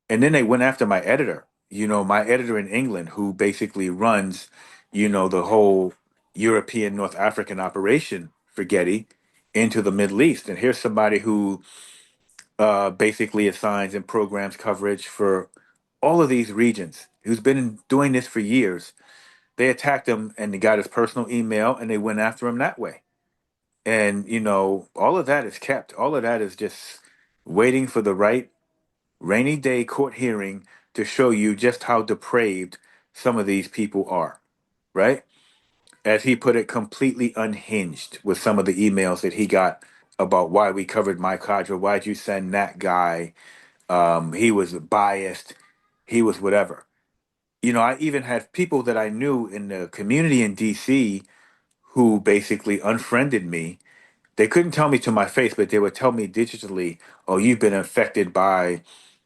And then they went after my editor, my editor in England, who basically runs, the whole European North African operation for Getty into the Middle East. And here's somebody who basically assigns and programs coverage for all of these regions, who's been doing this for years. They attacked him and they got his personal email and they went after him that way. And, all of that is kept. All of that is just waiting for the right rainy day court hearing to show you just how depraved some of these people are, right? As he put it, completely unhinged with some of the emails that he got about why we covered my cadre. Why'd you send that guy? He was biased. He was whatever. I even had people that I knew in the community in DC who basically unfriended me. They couldn't tell me to my face, but they would tell me digitally, "Oh, you've been affected by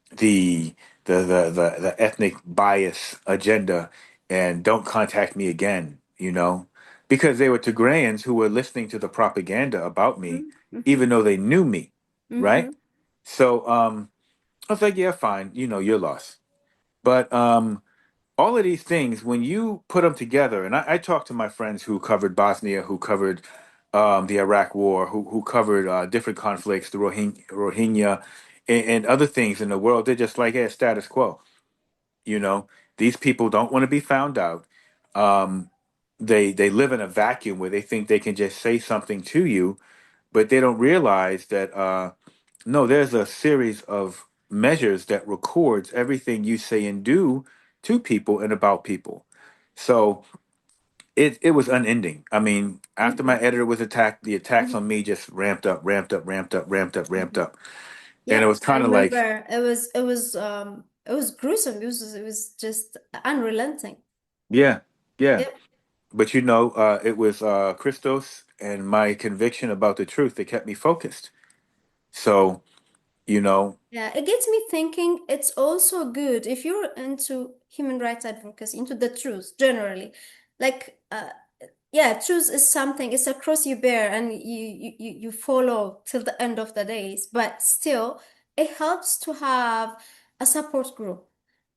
the the ethnic bias agenda and don't contact me again, because they were Tigrayans who were listening to the propaganda about me, Mm-hmm. even though they knew me, right? Mm-hmm. So I was like, yeah, fine, your loss. But all of these things, when you put them together, and I talked to my friends who covered Bosnia, who covered the Iraq War, who covered different conflicts, the Rohingya, and other things in the world, they're just like, hey, status quo. You know, these people don't want to be found out. Um, they live in a vacuum where they think they can just say something to you, but they don't realize that no, there's a series of measures that records everything you say and do to people and about people. So it was unending. I mean, after my Mm-hmm. editor was attacked, the attacks Mm-hmm. on me just ramped up, ramped up, ramped up, ramped up, ramped Mm-hmm. up, and it Yep, was I kind of like, remember it was gruesome. It was just unrelenting. yeah, yeah. Yep. But it was Christos and my conviction about the truth that kept me focused. So, you know, Yeah, it gets me thinking it's also good if you're into human rights advocacy, into the truth generally. Like yeah, truth is something, it's a cross you bear and you follow till the end of the days, but still it helps to have a support group,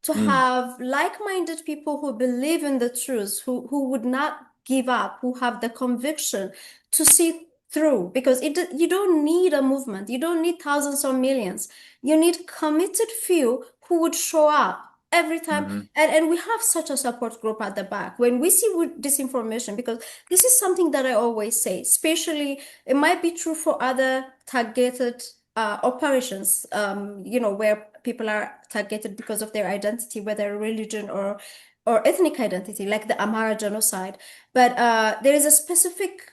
to mm, have like-minded people who believe in the truth, who would not give up, who have the conviction to see through, because you don't need a movement, you don't need thousands or millions, you need committed few who would show up every time. hmm And we have such a support group at the back when we see disinformation, because this is something that I always say, especially it might be true for other targeted operations, where people are targeted because of their identity, whether religion or ethnic identity, like the Amara genocide. But there is a specific,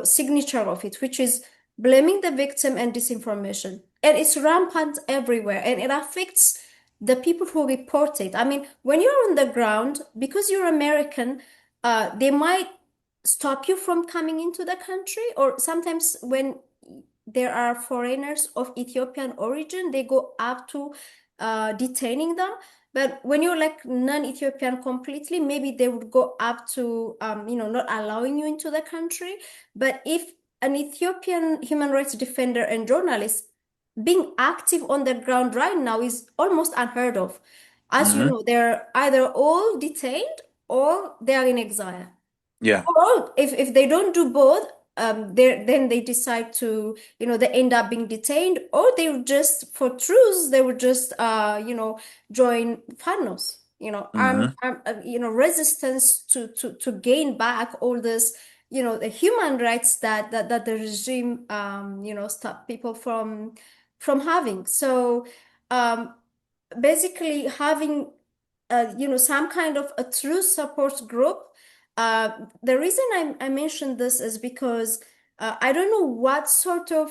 signature of it, which is blaming the victim and disinformation. And it's rampant everywhere, and it affects the people who report it. I mean, when you're on the ground, because you're American, they might stop you from coming into the country, or sometimes when there are foreigners of Ethiopian origin, they go up to detaining them. But when you're like non-Ethiopian completely, maybe they would go up to, not allowing you into the country. But if an Ethiopian human rights defender and journalist being active on the ground right now is almost unheard of. As you hmm know, they're either all detained or they are in exile. yeah, Or if they don't do both, then they decide to, they end up being detained, or they would just, for truth, they would just, join FANOS, hmm resistance to gain back all this, the human rights that the regime, stop people from having. So, um, basically having some kind of a true support group. The reason I mentioned this is because I don't know what sort of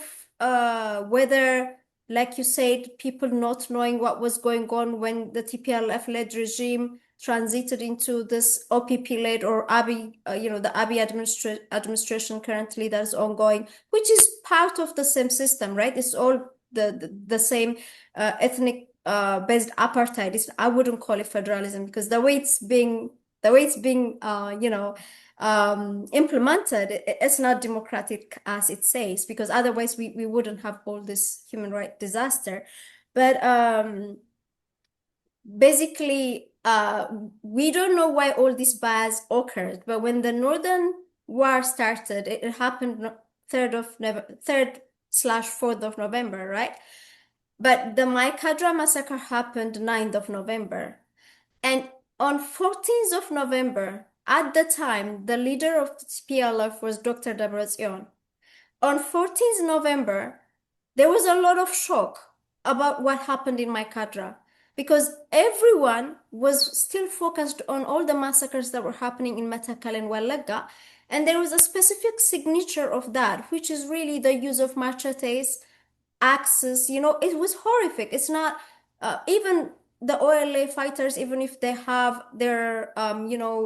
whether, like you said, people not knowing what was going on when the TPLF-led regime transited into this OPP-led or Abiy, the Abiy administration currently that is ongoing, which is part of the same system, right? It's all the same ethnic based apartheid. I wouldn't call it federalism, because the way it's being implemented, it's not democratic as it says, because otherwise we wouldn't have all this human rights disaster. But basically, we don't know why all these bias occurred, but when the Northern War started, it happened 3rd/4th of November, right? But the Maikadra massacre happened 9th of November. And on 14th of November, at the time, the leader of the PLF was Dr. Debretsion. On 14th November, there was a lot of shock about what happened in Maikadra, because everyone was still focused on all the massacres that were happening in Matakal and Wallaga. And there was a specific signature of that, which is really the use of machetes, axes. It was horrific. It's not even the OLA fighters, even if they have their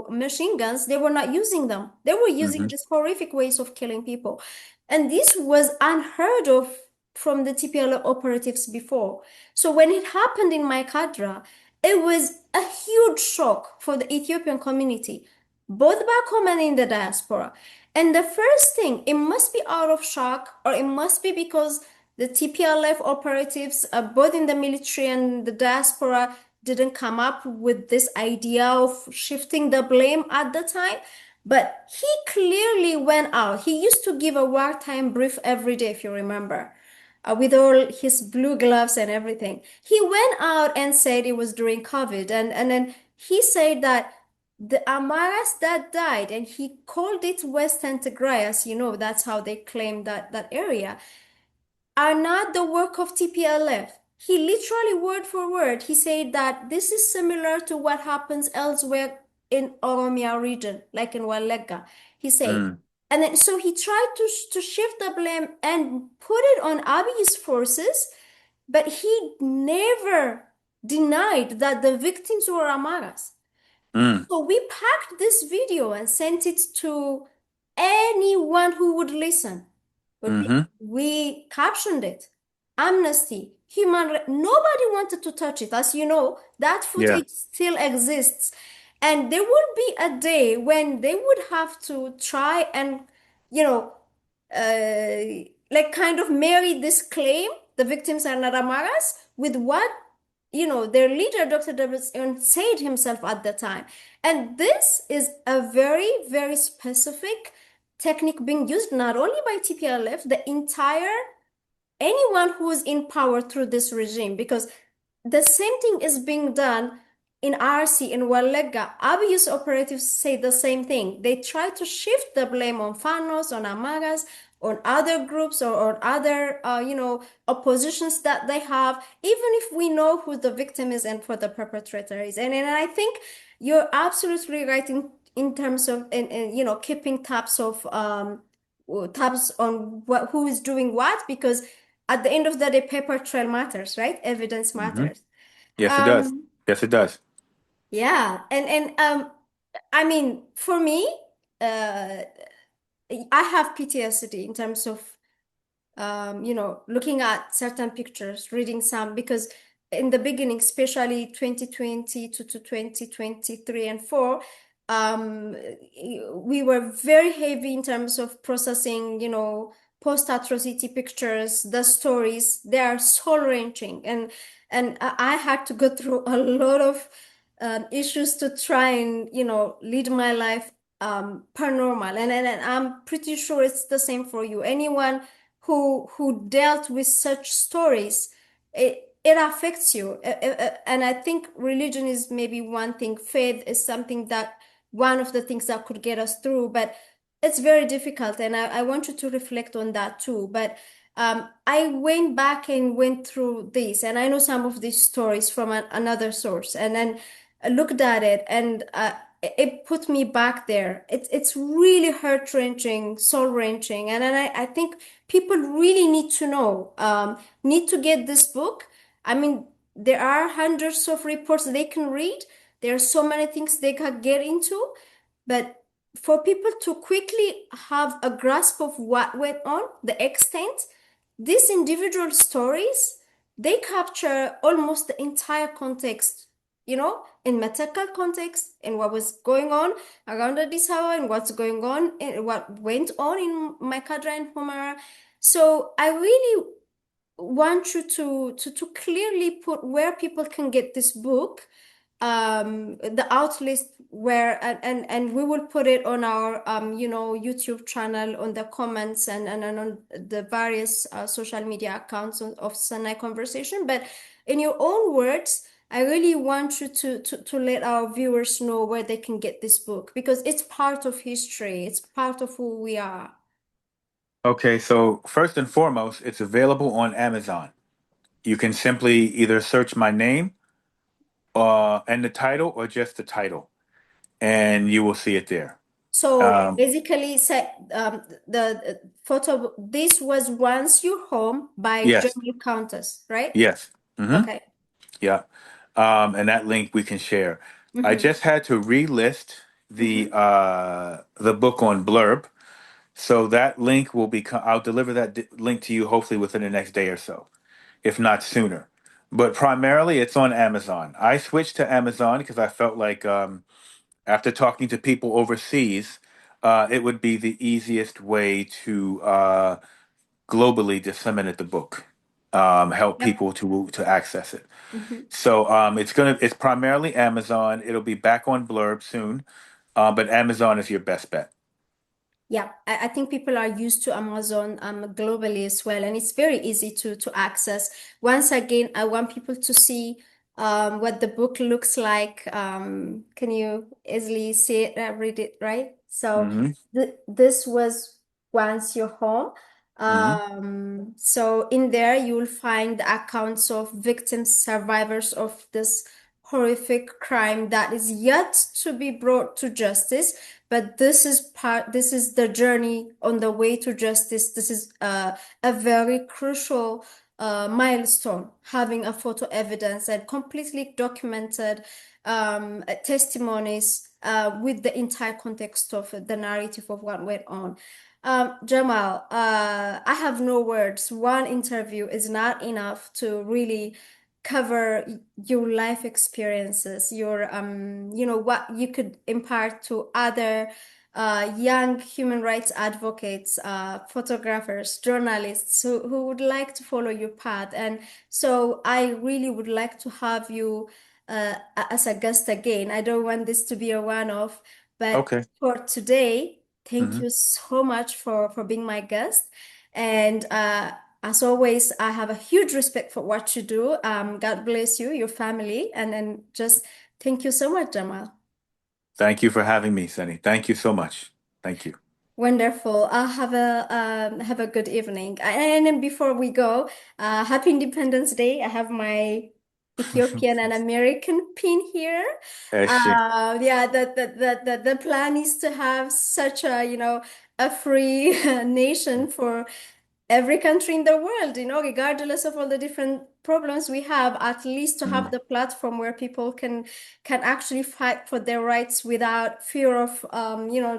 machine guns, they were not using them. They were using hmm just horrific ways of killing people. And this was unheard of from the TPLF operatives before. So when it happened in my cadre, It was a huge shock for the Ethiopian community, both back home and in the diaspora. And the first thing, it must be out of shock, or it must be because the TPLF operatives, both in the military and the diaspora, didn't come up with this idea of shifting the blame at the time. But he clearly went out. He used to give a wartime brief every day, if you remember, with all his blue gloves and everything. He went out and said it was during COVID. And then he said that the Amaras that died, and he called it Western Tigray, as you know, that's how they claim that area, are not the work of TPLF. He literally, word for word, he said that this is similar to what happens elsewhere in Oromia region, like in Walega. He said, Mm, and then so he tried to shift the blame and put it on Abiy's forces, but he never denied that the victims were Amaras. mm, So we packed this video and sent it to anyone who would listen. mm-hmm. We captioned it. Amnesty, nobody wanted to touch it. As you know, that Yeah. footage still exists. And there will be a day when they would have to try and, you know, like kind of marry this claim, the victims are not Amaras, with what their leader, Dr. Debretsion, said himself at the time. And this is a very, very specific technique being used not only by TPLF, the entire anyone who is in power through this regime, because the same thing is being done in RC, in Walega. Abuse operatives say the same thing. They try to shift the blame on Fanos, on Amaras, on other groups, or on other, oppositions that they have, even if we know who the victim is and who the perpetrator is. And I think you're absolutely right in terms of, keeping tabs on who is doing what, because at the end of the day, paper trail matters, right? Evidence Mm-hmm. matters. Yes, it does. Um, Yes, it does. yeah, and I mean, for me, uh, I have PTSD in terms of looking at certain pictures, reading some, because in the beginning, especially 2020 to 2023 and 4, we were very heavy in terms of processing, post-atrocity pictures, the stories. They are soul-wrenching, and I had to go through a lot of issues to try and, lead my life paranormal, and I'm pretty sure it's the same for you. Anyone who dealt with such stories, it affects you. And I think religion is maybe one thing, faith is something that one of the things that could get us through, but it's very difficult, and I want you to reflect on that too. But I went back and went through this, and I know some of these stories from another source, and then I looked at it, and it put me back there. It's really heart wrenching, soul wrenching, and then I think people really need to know, need to get this book. I mean, there are hundreds of reports they can read. There are so many things they can get into, but for people to quickly have a grasp of what went on, the extent, these individual stories, they capture almost the entire context, in medical context, in what was going on around Addis Ababa, and what's going on, and what went on in Maikadra and Humara. So I really want you to clearly put where people can get this book, the outlist where, and we will put it on our YouTube channel, on the comments, and on the various social media accounts of Senay Conversation. But in your own words, I really want you to let our viewers know where they can get this book, because it's part of history, it's part of who we are. Okay, so first and foremost, it's available on Amazon. You can simply either search my name and the title, or just the title, and you will see it there. So Um, basically, the photo, this was Once Your Home by yes, Jemal Countess, right? yes, hmm, Okay. yeah, and that link we can share. I Mm-hmm. just had to relist Mm-hmm. the book on Blurb, so that link will be. I'll deliver that link to you hopefully within the next day or so, if not sooner. but primarily it's on Amazon. I switched to Amazon because I felt like after talking to people overseas, it would be the easiest way to globally disseminate the book, help Yep. people to access it. Mhm. So it's primarily Amazon. It'll be back on Blurb soon, but Amazon is your best bet. Yeah, I think people are used to Amazon globally as well, and it's very easy to access. Once again, I want people to see what the book looks like. Can you easily see it, read it, right? So Hmm. this was once your home. Hmm. So in there you will find the accounts of victims, survivors of this horrific crime that is yet to be brought to justice. But this is the journey on the way to justice. This is a very crucial milestone, having a photo evidence and completely documented testimonies with the entire context of the narrative of what went on. Jamal, I have no words. One interview is not enough to really cover your life experiences, your what you could impart to other young human rights advocates, photographers, journalists who would like to follow your path. And so I really would like to have you as a guest again. I don't want this to be a one-off, but Okay. for today, thank Hmm. you so much for being my guest. And as always, I have a huge respect for what you do. God bless you, your family, and then just thank you so much, Jamal. Thank you for having me, Sunny. Thank you so much. Thank you. Wonderful. Have a good evening. And then before we go, Happy Independence Day. I have my Ethiopian and American pin here. Eshi. Yeah, the plan is to have such a, a free nation for every country in the world, regardless of all the different problems we have, at least to have Mm. the platform where people can actually fight for their rights without fear of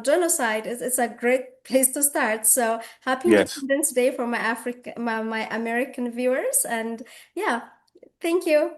genocide. It's a great place to start. So happy Yes. Independence Day for my American viewers, and yeah, thank you.